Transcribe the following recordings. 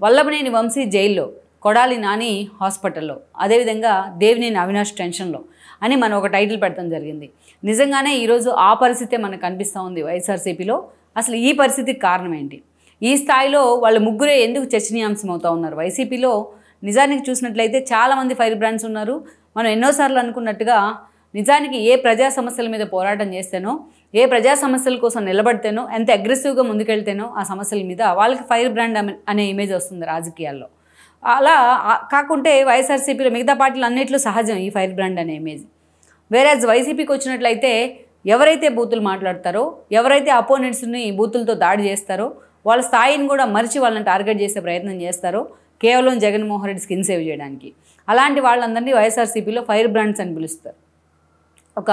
వల్లభనేని వంశీ జైల్లో, కొడాలి నాని హాస్పిటల్లో, అదేవిధంగా దేవినేని అవినాష్ టెన్షన్లో అని మనం ఒక టైటిల్ పెట్టడం జరిగింది. నిజంగానే ఈరోజు ఆ పరిస్థితే మనకు కనిపిస్తూ ఉంది వైఎస్ఆర్సీపీలో. అసలు ఈ పరిస్థితికి కారణం ఏంటి? ఈ స్థాయిలో వాళ్ళ ముగ్గురే ఎందుకు చర్చనీయాంశం అవుతూ ఉన్నారు? వైసీపీలో నిజానికి చూసినట్లయితే చాలామంది ఫైర్ బ్రాండ్స్ ఉన్నారు. మనం ఎన్నోసార్లు అనుకున్నట్టుగా నిజానికి ఏ ప్రజా సమస్యల మీద పోరాటం చేస్తేనో, ఏ ప్రజా సమస్యల కోసం నిలబడితేనో, ఎంత అగ్రెసివ్గా ముందుకెళ్తేనో ఆ సమస్యల మీద వాళ్ళకి ఫైర్ బ్రాండ్ అనే ఇమేజ్ వస్తుంది రాజకీయాల్లో. అలా కాకుంటే వైఎస్ఆర్సీపీలో మిగతా పార్టీలు అన్నింటిలో సహజం ఈ ఫైర్ బ్రాండ్ అనే ఇమేజ్. వేరేజ్ వైసీపీకి వచ్చినట్లయితే ఎవరైతే బూతులు మాట్లాడతారో, ఎవరైతే అపోనెంట్స్ని బూతులతో దాడి చేస్తారో, వాళ్ళ స్థాయిని కూడా మరిచి వాళ్ళని టార్గెట్ చేసే ప్రయత్నం చేస్తారో కేవలం జగన్మోహన్ రెడ్డి స్కిన్ సేవ్ చేయడానికి. అలాంటి వాళ్ళందరినీ వైఎస్ఆర్సీపీలో ఫైర్ బ్రాండ్స్ అని పిలుస్తారు. ఒక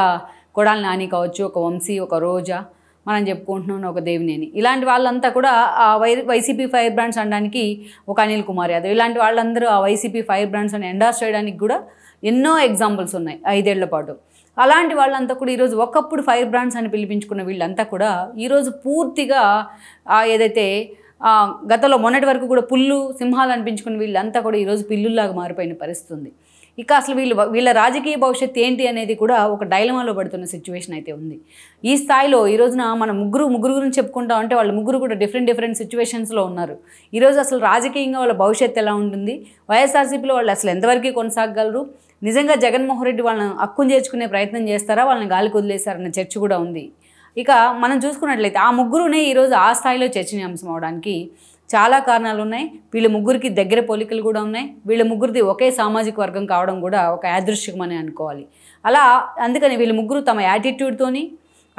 కొడాలి నాని కావచ్చు, ఒక వంశీ, ఒక రోజా, మనం చెప్పుకుంటున్నాం ఒక దేవినేని, ఇలాంటి వాళ్ళంతా కూడా ఆ వైసీపీ ఫైర్ బ్రాండ్స్ అనడానికి, ఒక అనిల్ కుమార్ యాదవ్, ఇలాంటి వాళ్ళందరూ ఆ వైసీపీ ఫైర్ బ్రాండ్స్ అని ఎండార్స్ చేయడానికి కూడా ఎన్నో ఎగ్జాంపుల్స్ ఉన్నాయి 5 ఏళ్ల పాటు. అలాంటి వాళ్ళంతా కూడా ఈరోజు ఒకప్పుడు ఫైర్ బ్రాండ్స్ అని పిలిపించుకున్న వీళ్ళంతా కూడా ఈరోజు పూర్తిగా ఏదైతే గతంలో మొన్నటి వరకు కూడా పుల్లు సింహాలు అనిపించుకున్న వీళ్ళంతా కూడా ఈరోజు పిల్లుల్లాగా మారిపోయిన పరిస్థితి. ఇక అసలు వీళ్ళ రాజకీయ భవిష్యత్తు ఏంటి అనేది కూడా ఒక డైలమాలో పడుతున్న సిచ్యువేషన్ అయితే ఉంది. ఈ స్థాయిలో ఈ రోజున మనం ముగ్గురు గురించి చెప్పుకుంటాం అంటే వాళ్ళ ముగ్గురు కూడా డిఫరెంట్ సిచ్యువేషన్స్లో ఉన్నారు. ఈరోజు అసలు రాజకీయంగా వాళ్ళ భవిష్యత్తు ఎలా ఉంటుంది, వైఎస్ఆర్సీపీలో వాళ్ళు అసలు ఎంతవరకు కొనసాగలరు, నిజంగా జగన్మోహన్ రెడ్డి వాళ్ళని హక్కును చేర్చుకునే ప్రయత్నం చేస్తారా, వాళ్ళని గాలికి వదిలేస్తారన్న చర్చ కూడా ఉంది. ఇక మనం చూసుకున్నట్లయితే ఆ ముగ్గురునే ఈరోజు ఆ స్థాయిలో చర్చనీయాంశం అవడానికి చాలా కారణాలు ఉన్నాయి. వీళ్ళ ముగ్గురికి దగ్గర పోలికలు కూడా ఉన్నాయి. వీళ్ళ ముగ్గురిది ఒకే సామాజిక వర్గం కావడం కూడా ఒక యాదృశ్చికమని అనుకోవాలి. అలా అందుకని వీళ్ళ ముగ్గురు తమ యాటిట్యూడ్తోని,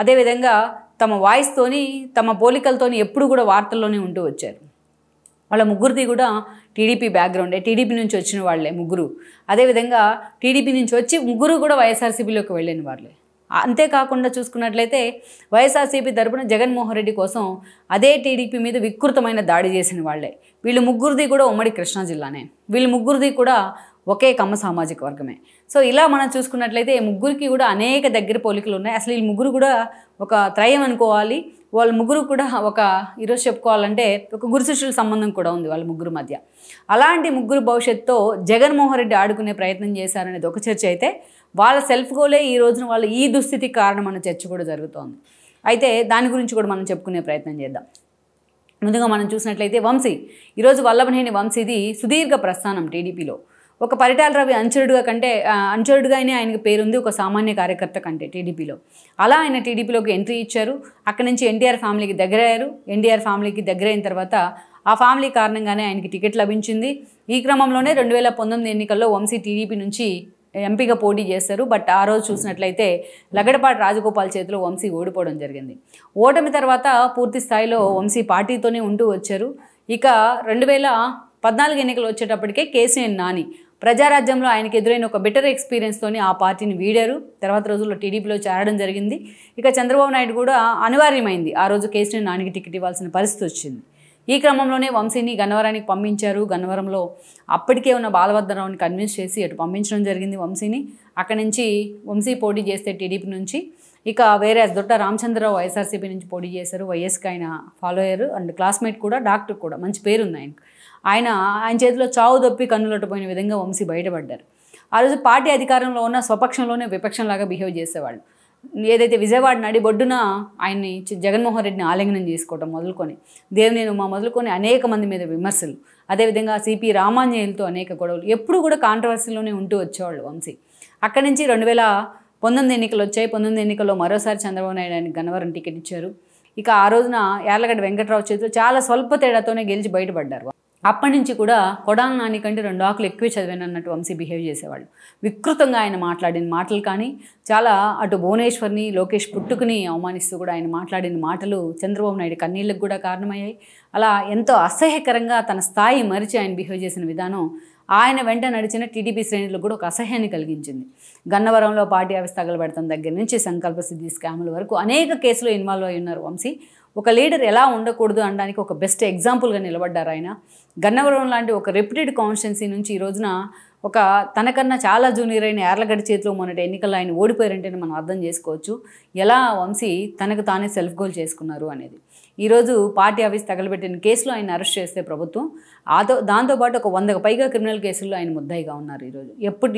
అదేవిధంగా తమ వాయిస్తోని, తమ పోలికలతోని ఎప్పుడు కూడా వార్తల్లోనే ఉంటూ వచ్చారు. వాళ్ళ ముగ్గురిది కూడా టీడీపీ బ్యాక్గ్రౌండే, టీడీపీ నుంచి వచ్చిన వాళ్ళే ముగ్గురు. అదేవిధంగా టీడీపీ నుంచి వచ్చి ముగ్గురు కూడా వైఎస్ఆర్సీపీలోకి వెళ్ళిన వాళ్ళే. అంతేకాకుండా చూసుకున్నట్లయితే వైఎస్ఆర్సీపీ తరపున జగన్మోహన్ రెడ్డి కోసం అదే టీడీపీ మీద వికృతమైన దాడి చేసిన వాళ్ళే. వీళ్ళు ముగ్గురిది కూడా ఉమ్మడి కృష్ణా జిల్లానే, వీళ్ళు ముగ్గురిది కూడా ఒకే కమ్మ సామాజిక వర్గమే. సో ఇలా మనం చూసుకున్నట్లయితే ముగ్గురికి కూడా అనేక దగ్గర పోలికలు ఉన్నాయి. అసలు వీళ్ళు ముగ్గురు కూడా ఒక త్రయం అనుకోవాలి. వాళ్ళ ముగ్గురు కూడా ఈరోజు చెప్పుకోవాలంటే ఒక గురు శిష్యుల సంబంధం కూడా ఉంది వాళ్ళ ముగ్గురు మధ్య. అలాంటి ముగ్గురు భవిష్యత్తుతో జగన్మోహన్ రెడ్డి ఆడుకునే ప్రయత్నం చేశారనేది ఒక చర్చ అయితే, వాళ్ళ సెల్ఫ్ గోలే ఈ రోజున వాళ్ళ ఈ దుస్థితికి కారణం అన్న చర్చ కూడా జరుగుతోంది. అయితే దాని గురించి కూడా మనం చెప్పుకునే ప్రయత్నం చేద్దాం. ముందుగా మనం చూసినట్లయితే వంశీ, ఈరోజు వల్లభనేని వంశీది సుదీర్ఘ ప్రస్థానం టీడీపీలో. ఒక పరిటాల రవి అనుచరుడుగానే ఆయనకి పేరుంది, ఒక సామాన్య కార్యకర్త కంటే టీడీపీలో. అలా ఆయన టీడీపీలోకి ఎంట్రీ ఇచ్చారు. అక్కడి నుంచి ఎన్టీఆర్ ఫ్యామిలీకి దగ్గరయ్యారు. ఎన్టీఆర్ ఫ్యామిలీకి దగ్గరైన తర్వాత ఆ ఫ్యామిలీ కారణంగానే ఆయనకి టికెట్ లభించింది. ఈ క్రమంలోనే 2019 ఎన్నికల్లో వంశీ టీడీపీ నుంచి ఎంపీగా పోటీ చేస్తారు. బట్ ఆ రోజు చూసినట్లయితే లగడపాటి రాజగోపాల్ చేతిలో వంశీ ఓడిపోవడం జరిగింది. ఓటమి తర్వాత పూర్తి స్థాయిలో వంశీ పార్టీతోనే ఉంటూ వచ్చారు. ఇక 2014 ఎన్నికలు వచ్చేటప్పటికే కేసీఆర్ నాని ప్రజారాజ్యంలో ఆయనకి ఎదురైన ఒక బెటర్ ఎక్స్పీరియన్స్తోని ఆ పార్టీని వీడారు. తర్వాత రోజుల్లో టీడీపీలో చేరడం జరిగింది. ఇక చంద్రబాబు నాయుడు కూడా అనివార్యమైంది, ఆ రోజు కేసీఆర్ నానికి టికెట్ ఇవ్వాల్సిన పరిస్థితి వచ్చింది. ఈ క్రమంలోనే వంశీని గన్నవరానికి పంపించారు. గన్నవరంలో అప్పటికే ఉన్న బాలవర్ధనరావుని కన్విన్స్ చేసి అటు పంపించడం జరిగింది వంశీని. అక్కడి నుంచి వంశీ పోటీ చేస్తే టీడీపీ నుంచి, ఇక వేరే దొట్ట రామచంద్రరావు వైఎస్ఆర్సీపీ నుంచి పోటీ చేశారు. వైఎస్కి ఆయన ఫాలోయర్ అండ్ క్లాస్మేట్ కూడా, డాక్టర్ కూడా, మంచి పేరుంది ఆయనకు. ఆయన చేతిలో చావు దొప్పి కన్నులొట్టపోయిన విధంగా వంశీ బయటపడ్డారు. ఆ రోజు పార్టీ అధికారంలో ఉన్న స్వపక్షంలోనే విపక్షంలాగా బిహేవ్ చేసేవాళ్ళు. ఏదైతే విజయవాడ నడిబొడ్డున ఆయన్ని జగన్మోహన్ రెడ్డిని ఆలింగనం చేసుకోవటం మొదలుకొని, దేవినేని ఉమా మొదలుకొని అనేక మంది మీద విమర్శలు, అదేవిధంగా సిపి రామాంజనేయులతో అనేక గొడవలు, ఎప్పుడు కూడా కాంట్రవర్సీలోనే ఉంటూ వచ్చేవాళ్ళు వంశీ. అక్కడి నుంచి 2019 ఎన్నికలు వచ్చాయి. 19 ఎన్నికల్లో మరోసారి చంద్రబాబు నాయుడు ఆయనకి గన్నవరం టికెట్ ఇచ్చారు. ఇక ఆ రోజున యార్లగడ్డ వెంకట్రావు చేతిలో చాలా స్వల్ప తేడాతోనే గెలిచి బయటపడ్డారు. అప్పటి నుంచి కూడా కొడాలి నాని కంటే 2 ఆకులు ఎక్కువే చదివాను అన్నట్టు వంశీ బిహేవ్ చేసేవాళ్ళు. వికృతంగా ఆయన మాట్లాడిన మాటలు కానీ, చాలా అటు భువనేశ్వర్ని, లోకేష్ పుట్టుకుని అవమానిస్తూ కూడా ఆయన మాట్లాడిన మాటలు చంద్రబాబు నాయుడు కన్నీళ్ళకు కూడా కారణమయ్యాయి. అలా ఎంతో అసహ్యకరంగా తన స్థాయి మరిచి ఆయన బిహేవ్ చేసిన విధానం ఆయన వెంట నడిచిన టీడీపీ శ్రేణులకు కూడా ఒక అసహ్యాన్ని కలిగించింది. గన్నవరంలో పార్టీ ఆఫీస్ తగలబెడతాం దగ్గర నుంచి సంకల్ప సిద్ధి స్కాముల వరకు అనేక కేసులు ఇన్వాల్వ్ అయి ఉన్నారు వంశీ. ఒక లీడర్ ఎలా ఉండకూడదు అనడానికి ఒక బెస్ట్ ఎగ్జాంపుల్గా నిలబడ్డారు ఆయన. గన్నవరం లాంటి ఒక రెప్యూటెడ్ కాన్స్టిట్యున్సీ నుంచి ఈ రోజున ఒక తనకన్నా చాలా జూనియర్ అయిన యార్లగడ్డ చేతిలో మొన్నటి ఎన్నికల్లో ఆయన ఓడిపోయారంటేనే మనం అర్థం చేసుకోవచ్చు ఎలా వంశీ తనకు తానే సెల్ఫ్ గోల్ చేసుకున్నారు అనేది. ఈరోజు పార్టీ ఆఫీస్ తగలబెట్టిన కేసులో ఆయన అరెస్ట్ చేస్తే ప్రభుత్వం దాంతోపాటు ఒక 100కు పైగా క్రిమినల్ కేసుల్లో ఆయన ముద్దాయిగా ఉన్నారు. ఈరోజు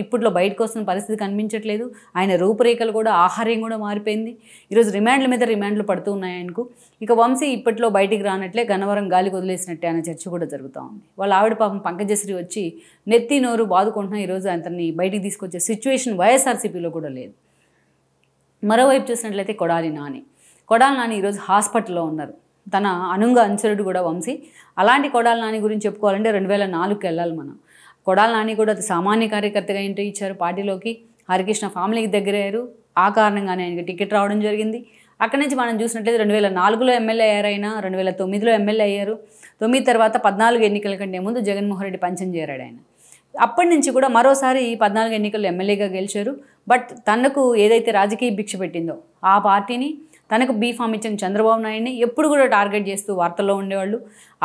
ఇప్పట్లో బయటకు వస్తున్న పరిస్థితి కనిపించట్లేదు. ఆయన రూపురేఖలు కూడా, ఆహార్యం కూడా మారిపోయింది. ఈరోజు రిమాండ్ల మీద రిమాండ్లు పడుతూ ఉన్నాయి ఆయనకు. ఇక వంశీ ఇప్పట్లో బయటికి రానట్లే, గన్నవరం గాలికి వదిలేసినట్టే అనే చర్చ కూడా జరుగుతూ ఉంది. వాళ్ళ ఆవిడ పాపం పంకజశ్రీ వచ్చి నెత్తి నోరు బాదుకుంటున్నా ఈరోజు అతన్ని బయటికి తీసుకొచ్చే సిచ్యువేషన్ వైఎస్ఆర్సీపీలో కూడా లేదు. మరోవైపు చూసినట్లయితే కొడాలి నాని ఈరోజు హాస్పిటల్లో ఉన్నారు. తన అనుంగ అనుచరుడు కూడా వంశీ. అలాంటి కొడాలి నాని గురించి చెప్పుకోవాలంటే 2004కి వెళ్ళాలి మనం. కొడాలి నాని కూడా అతి సామాన్య కార్యకర్తగా ఎంట్రీ ఇచ్చారు పార్టీలోకి. హరికృష్ణ ఫ్యామిలీకి దగ్గరయ్యారు. ఆ కారణంగానే ఆయనకి టికెట్ రావడం జరిగింది. అక్కడి నుంచి మనం చూసినట్లయితే 2004లో ఎమ్మెల్యే అయ్యారు ఆయన, 2009లో ఎమ్మెల్యే అయ్యారు. 9 తర్వాత 14 ఎన్నికల కంటే ముందు జగన్మోహన్ రెడ్డి పంచం చేరాడు ఆయన. అప్పటి నుంచి కూడా మరోసారి 14 ఎన్నికల్లో ఎమ్మెల్యేగా గెలిచారు. బట్ తనకు ఏదైతే రాజకీయ భిక్ష పెట్టిందో ఆ పార్టీని, తనకు బీఫామ్ ఇచ్చిన చంద్రబాబు నాయుడిని ఎప్పుడు కూడా టార్గెట్ చేస్తూ వార్తల్లో ఉండేవాళ్ళు.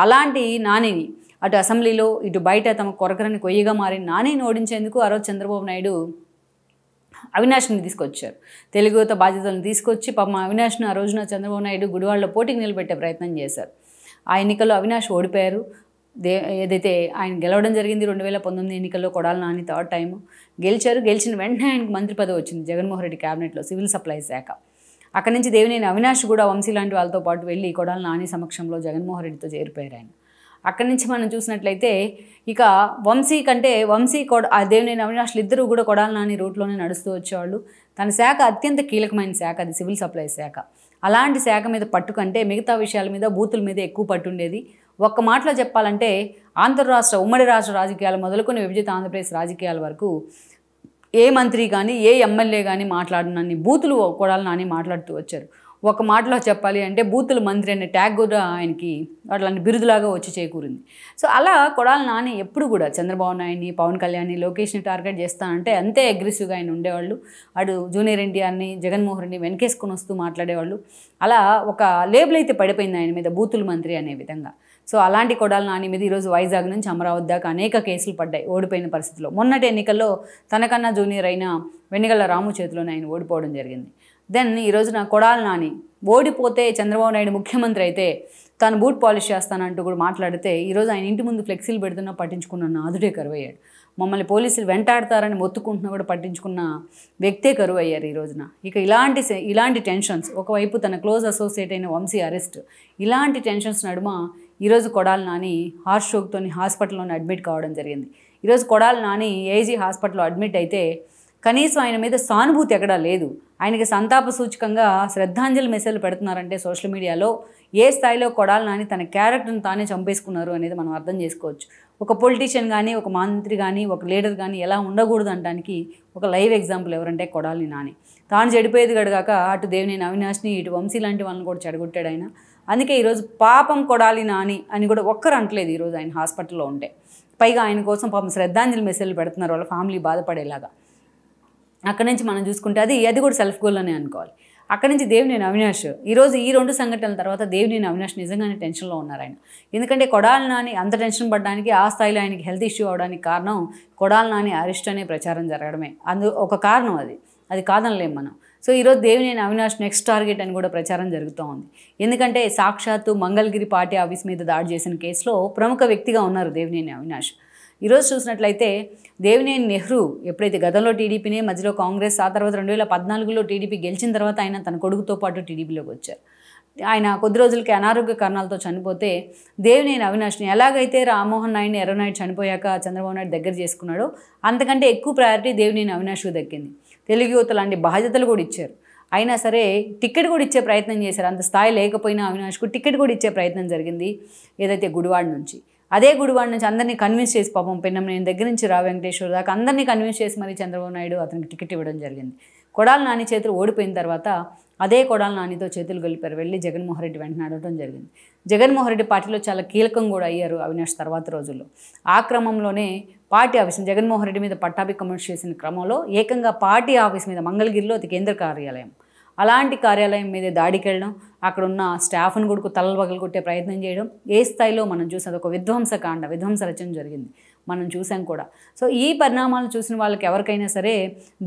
అలాంటి నానిని అటు అసెంబ్లీలో ఇటు బయట తమ కొరకరని కొయ్యగా మారిన నానిని ఓడించేందుకు ఆ రోజు చంద్రబాబు నాయుడు అవినాష్ని తీసుకొచ్చారు. తెలుగు యువత బాధ్యతలను తీసుకొచ్చి పాపం అవినాష్ను ఆ రోజున చంద్రబాబు నాయుడు గుడివాడలో పోటీకి నిలబెట్టే ప్రయత్నం చేశారు. ఆ ఎన్నికల్లో అవినాష్ ఓడిపోయారు. ఏదైతే ఆయన గెలవడం జరిగింది 2019 ఎన్నికల్లో కొడాలి నాని థర్డ్ టైం గెలిచారు. గెలిచిన వెంటనే ఆయనకు మంత్రి పదవి వచ్చింది జగన్మోహన్ రెడ్డి క్యాబినెట్లో, సివిల్ సప్లైస్ శాఖ. అక్కడి నుంచి దేవినేని అవినాష్ కూడా వంశీ లాంటి వాళ్ళతో పాటు వెళ్ళి కొడాలి నాని సమక్షంలో జగన్మోహన్ రెడ్డితో చేరిపోయారు ఆయన. అక్కడి నుంచి మనం చూసినట్లయితే ఇక వంశీ దేవినేని అవినాష్లు ఇద్దరు కూడా కొడాలి నాని రూట్లోనే నడుస్తూ వచ్చేవాళ్ళు. తన శాఖ అత్యంత కీలకమైన శాఖ, అది సివిల్ సప్లైస్ శాఖ. అలాంటి శాఖ మీద పట్టు కంటే మిగతా విషయాల మీద, బూతుల మీద ఎక్కువ పట్టుండేది. ఒక్క మాటలో చెప్పాలంటే ఉమ్మడి రాష్ట్ర రాజకీయాలు మొదలుకొని విభజిత ఆంధ్రప్రదేశ్ రాజకీయాల వరకు ఏ మంత్రి కానీ ఏ ఎమ్మెల్యే కానీ మాట్లాడినన్ని బూతులు కొడాలి నాని మాట్లాడుతూ వచ్చారు. ఒక మాటలో చెప్పాలి అంటే బూతుల మంత్రి అనే ట్యాగ్ కూడా ఆయనకి అట్లాంటి బిరుదులాగా వచ్చి చేకూరింది. సో అలా కొడాలి నాని ఎప్పుడు కూడా చంద్రబాబు నాయుడిని, పవన్ కళ్యాణ్ని, లోకేష్ని టార్గెట్ చేస్తానంటే అంతే అగ్రెసివ్గా ఆయన ఉండేవాళ్ళు. అటు జూనియర్ ఎన్టీఆర్ని, జగన్మోహన్ రెడ్డిని వెనకేసుకుని వస్తూ మాట్లాడేవాళ్ళు. అలా ఒక లేబుల్ అయితే పడిపోయింది ఆయన మీద, బూతుల మంత్రి అనే విధంగా. సో అలాంటి కొడాలి నాని మీద ఈరోజు వైజాగ్ నుంచి అమరావతి దాకా అనేక కేసులు పడ్డాయి ఓడిపోయిన పరిస్థితిలో. మొన్నటి ఎన్నికల్లో తనకన్నా జూనియర్ అయిన వెన్నిగళ్ల రాము చేతిలోనే ఆయన ఓడిపోవడం జరిగింది. దెన్ ఈరోజున కొడాలి నాని ఓడిపోతే చంద్రబాబు నాయుడు ముఖ్యమంత్రి అయితే తాను బూట్ పాలిష్ చేస్తానంటూ కూడా మాట్లాడితే ఈరోజు ఆయన ఇంటి ముందు ఫ్లెక్సీలు పెడుతున్నా పట్టించుకున్న నాదుడే కరువయ్యాడు. మమ్మల్ని పోలీసులు వెంటాడతారని మొత్తుకుంటున్నా కూడా పట్టించుకున్న వ్యక్తే కరువు అయ్యారు ఈ రోజున. ఇక ఇలాంటి టెన్షన్స్, ఒకవైపు తన క్లోజ్ అసోసియేట్ అయిన వంశీ అరెస్ట్, ఇలాంటి టెన్షన్స్ నడుమ ఈరోజు కొడాలి నాని హార్ట్ స్ట్రోక్తో హాస్పిటల్లోనే అడ్మిట్ కావడం జరిగింది. ఈరోజు కొడాలి నాని ఏజీ హాస్పిటల్లో అడ్మిట్ అయితే కనీసం ఆయన మీద సానుభూతి ఎక్కడా లేదు. ఆయనకి సంతాప సూచకంగా శ్రద్ధాంజలి మెసేజ్లు పెడుతున్నారంటే సోషల్ మీడియాలో ఏ స్థాయిలో కొడాలి నాని తన క్యారెక్టర్ని తానే చంపేసుకున్నారు అనేది మనం అర్థం చేసుకోవచ్చు. ఒక పొలిటీషియన్ కానీ, ఒక మంత్రి కానీ, ఒక లీడర్ కానీ ఎలా ఉండకూడదు అనడానికి ఒక లైవ్ ఎగ్జాంపుల్ ఎవరంటే కొడాలి నాని. తాను చెడిపోయేది గడగాక అటు దేవినేని అవినాష్ని, ఇటు వంశీ లాంటి వాళ్ళని కూడా చెడగొట్టాడు ఆయన. అందుకే ఈరోజు పాపం కొడాలి నాని అని కూడా ఒక్కరు అంటలేదు ఈరోజు ఆయన హాస్పిటల్లో ఉంటే. పైగా ఆయన కోసం పాపం శ్రద్ధాంజలి మెసేజ్లు పెడుతున్నారు వాళ్ళ ఫ్యామిలీ బాధపడేలాగా. అక్కడి నుంచి మనం చూసుకుంటే అది కూడా సెల్ఫ్ గోల్ అనే అనుకోవాలి. అక్కడి నుంచి దేవినేని అవినాష్ ఈరోజు ఈ 2 సంఘటనల తర్వాత దేవినేని అవినాష్ నిజంగానే టెన్షన్లో ఉన్నారు ఆయన. ఎందుకంటే కొడాలి నాని అంత టెన్షన్ పడడానికి, ఆ స్థాయిలో ఆయనకి హెల్త్ ఇష్యూ అవడానికి కారణం కొడాలి నాని అరెస్ట్ అనే ప్రచారం జరగడమే. ఒక కారణం అది కాదనలేం మనం. సో ఈరోజు దేవినేని అవినాష్ నెక్స్ట్ టార్గెట్ అని కూడా ప్రచారం జరుగుతూ ఉంది. ఎందుకంటే సాక్షాత్తు మంగళగిరి పార్టీ ఆఫీస్ మీద దాడి చేసిన కేసులో ప్రముఖ వ్యక్తిగా ఉన్నారు దేవినేని అవినాష్. ఈరోజు చూసినట్లయితే దేవినేని నెహ్రూ ఎప్పుడైతే గతంలో టీడీపీనే, మధ్యలో కాంగ్రెస్, ఆ తర్వాత 2014లో టీడీపీ గెలిచిన తర్వాత ఆయన తన కొడుకుతో పాటు టీడీపీలోకి వచ్చారు. ఆయన కొద్ది రోజులకి అనారోగ్య కారణాలతో చనిపోతే దేవినేని అవినాష్ని ఎలాగైతే రామ్మోహన్ నాయుడిని, ఎర్రనాయుడు చనిపోయాక చంద్రబాబు నాయుడు దగ్గర చేసుకున్నాడో అంతకంటే ఎక్కువ ప్రయారిటీ దేవినేని అవినాష్కు దక్కింది. తెలుగు యువత లాంటి బాధ్యతలు కూడా ఇచ్చారు. అయినా సరే టికెట్ కూడా ఇచ్చే ప్రయత్నం చేశారు. అంత స్థాయి లేకపోయినా అవినాష్కు టికెట్ కూడా ఇచ్చే ప్రయత్నం జరిగింది ఏదైతే గుడివాడ నుంచి. అదే గుడివాడ నుంచి అందరినీ కన్విన్స్ చేసి పాపం పెన్నమనేని దగ్గర నుంచి రా వెంకటేశ్వర దాకా అందరినీ కన్విన్స్ చేసి మరి చంద్రబాబు నాయుడు అతనికి టికెట్ ఇవ్వడం జరిగింది. కొడాలి నాని చేతులు ఓడిపోయిన తర్వాత అదే కొడాలి నానితో చేతులు కలిపారు వెళ్ళి జగన్మోహన్ రెడ్డి వెంటనే అడగడం జరిగింది. జగన్మోహన్ రెడ్డి పార్టీలో చాలా కీలకం కూడా అయ్యారు అవినాష్ తర్వాత రోజుల్లో. ఆ క్రమంలోనే పార్టీ ఆఫీస్ జగన్మోహన్ రెడ్డి మీద పట్టాభి కమెంట్స్ చేసిన క్రమంలో ఏకంగా పార్టీ ఆఫీస్ మీద మంగళగిరిలో అది కేంద్ర కార్యాలయం, అలాంటి కార్యాలయం మీద దాడికి వెళ్ళడం, అక్కడ ఉన్న స్టాఫ్ను కూడా తలలు పగలు కొట్టే ప్రయత్నం చేయడం, ఏ స్థాయిలో మనం చూసాం ఒక విధ్వంస రచన జరిగింది మనం చూసాం కూడా. సో ఈ పరిణామాలు చూసిన వాళ్ళకి ఎవరికైనా సరే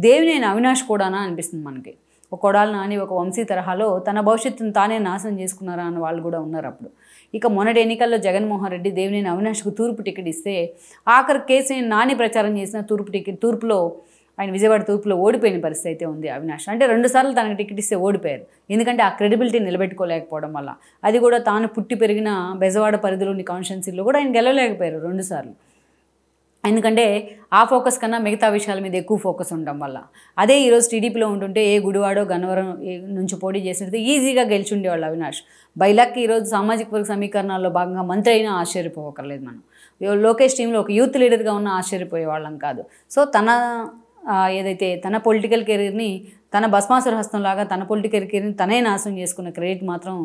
దేవినేని అవినాష్ కూడానా అనిపిస్తుంది మనకి. ఒక కొడాలి నాని ఒక వంశీ తరహాలో తన భవిష్యత్తును తానే నాశనం చేసుకున్నారా అన్న వాళ్ళు కూడా ఉన్నారు అప్పుడు. ఇక మొన్నటి ఎన్నికల్లో జగన్మోహన్ రెడ్డి దేవినేని అవినాష్కు తూర్పు టికెట్ ఇస్తే ఆఖరి కేసీఆర్ నాని ప్రచారం చేసిన తూర్పులో ఆయన విజయవాడ తూర్పులో ఓడిపోయిన పరిస్థితి అయితే ఉంది అవినాష్. అంటే 2 సార్లు తనకు టికెట్ ఇస్తే ఓడిపోయారు. ఎందుకంటే ఆ క్రెడిబిలిటీ నిలబెట్టుకోలేకపోవడం వల్ల. అది కూడా తాను పుట్టి పెరిగిన బెజవాడ పరిధిలోని కాన్స్టిట్యున్సీలో కూడా ఆయన గెలవలేకపోయారు 2 సార్లు. ఎందుకంటే ఆ ఫోకస్ కన్నా మిగతా విషయాల మీద ఎక్కువ ఫోకస్ ఉండడం వల్ల. అదే ఈరోజు టీడీపీలో ఉంటుంటే ఏ గుడివాడో గన్నవరం నుంచి పోటీ చేసినట్టు ఈజీగా గెలిచి ఉండేవాళ్ళు అవినాష్. బైలాక్ ఈరోజు సామాజిక వర్గ సమీకరణాల్లో భాగంగా మంత్రి అయినా ఆశ్చర్యపోవక్కర్లేదు మనం. లోకేష్ టీంలో ఒక యూత్ లీడర్గా ఉన్న ఆశ్చర్యపోయే వాళ్ళం కాదు. సో ఏదైతే తన పొలిటికల్ కెరీర్ని తన భస్మాసుర హస్తంలాగా తన పొలిటికల్ కెరీర్ని తనే నాశనం చేసుకున్న క్రెడిట్ మాత్రం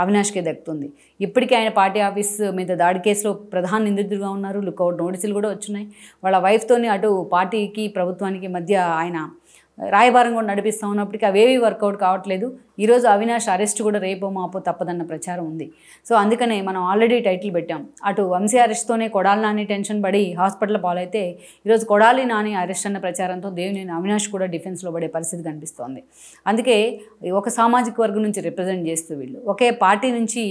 అవినాష్కే దక్కుతుంది. ఇప్పటికీ ఆయన పార్టీ ఆఫీస్ మీద దాడి కేసులో ప్రధాన నిందితుడిగా ఉన్నారు. లుకౌట్ నోటీసులు కూడా వచ్చినాయి. వాళ్ళ వైఫ్తోని అటు పార్టీకి ప్రభుత్వానికి మధ్య ఆయన రాయబారం కూడా నడిపిస్తూ ఉన్నప్పటికీ అవేవి వర్కౌట్ కావట్లేదు. ఈరోజు అవినాష్ అరెస్ట్ కూడా రేపో మాపో తప్పదన్న ప్రచారం ఉంది. సో అందుకనే మనం ఆల్రెడీ టైటిల్ పెట్టాం. అటు వంశీ అరెస్ట్తోనే కొడాలి నాని టెన్షన్ పడి హాస్పిటల్ పాలైతే ఈరోజు కొడాలి నాని అరెస్ట్ అన్న ప్రచారంతో దేవినేని అవినాష్ కూడా డిఫెన్స్లో పడే పరిస్థితి కనిపిస్తోంది. అందుకే ఒక సామాజిక వర్గం నుంచి రిప్రజెంట్ చేస్తూ వీళ్ళు ఒకే పార్టీ నుంచి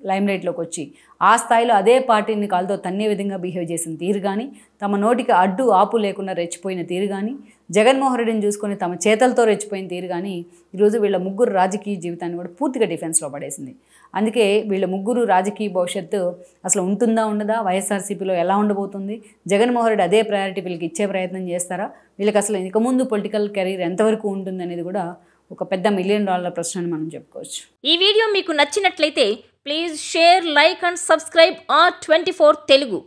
లైమ్లైట్లోకి వచ్చి ఆ స్థాయిలో అదే పార్టీని కాలుతో తన్నే విధంగా బిహేవ్ చేసిన తీరు కానీ, తమ నోటికి అడ్డు ఆపు లేకుండా రెచ్చిపోయిన తీరు కానీ, జగన్మోహన్ రెడ్డిని చూసుకొని తమ చేతలతో రెచ్చిపోయిన తీరు కానీ ఈరోజు వీళ్ళ ముగ్గురు రాజకీయ జీవితాన్ని కూడా పూర్తిగా డిఫెన్స్లో పడేసింది. అందుకే వీళ్ళ ముగ్గురు రాజకీయ భవిష్యత్తు అసలు ఉంటుందా ఉండదా, వైఎస్ఆర్సీపీలో ఎలా ఉండబోతుంది, జగన్మోహన్ రెడ్డి అదే ప్రయారిటీ వీళ్ళకి ఇచ్చే ప్రయత్నం చేస్తారా, వీళ్ళకి అసలు ఇక ముందు పొలిటికల్ కెరీర్ ఎంతవరకు ఉంటుంది అనేది కూడా ఒక పెద్ద $1 మిలియన్ ప్రశ్న అని మనం చెప్పుకోవచ్చు. ఈ వీడియో మీకు నచ్చినట్లయితే please share, like and subscribe R24 Telugu.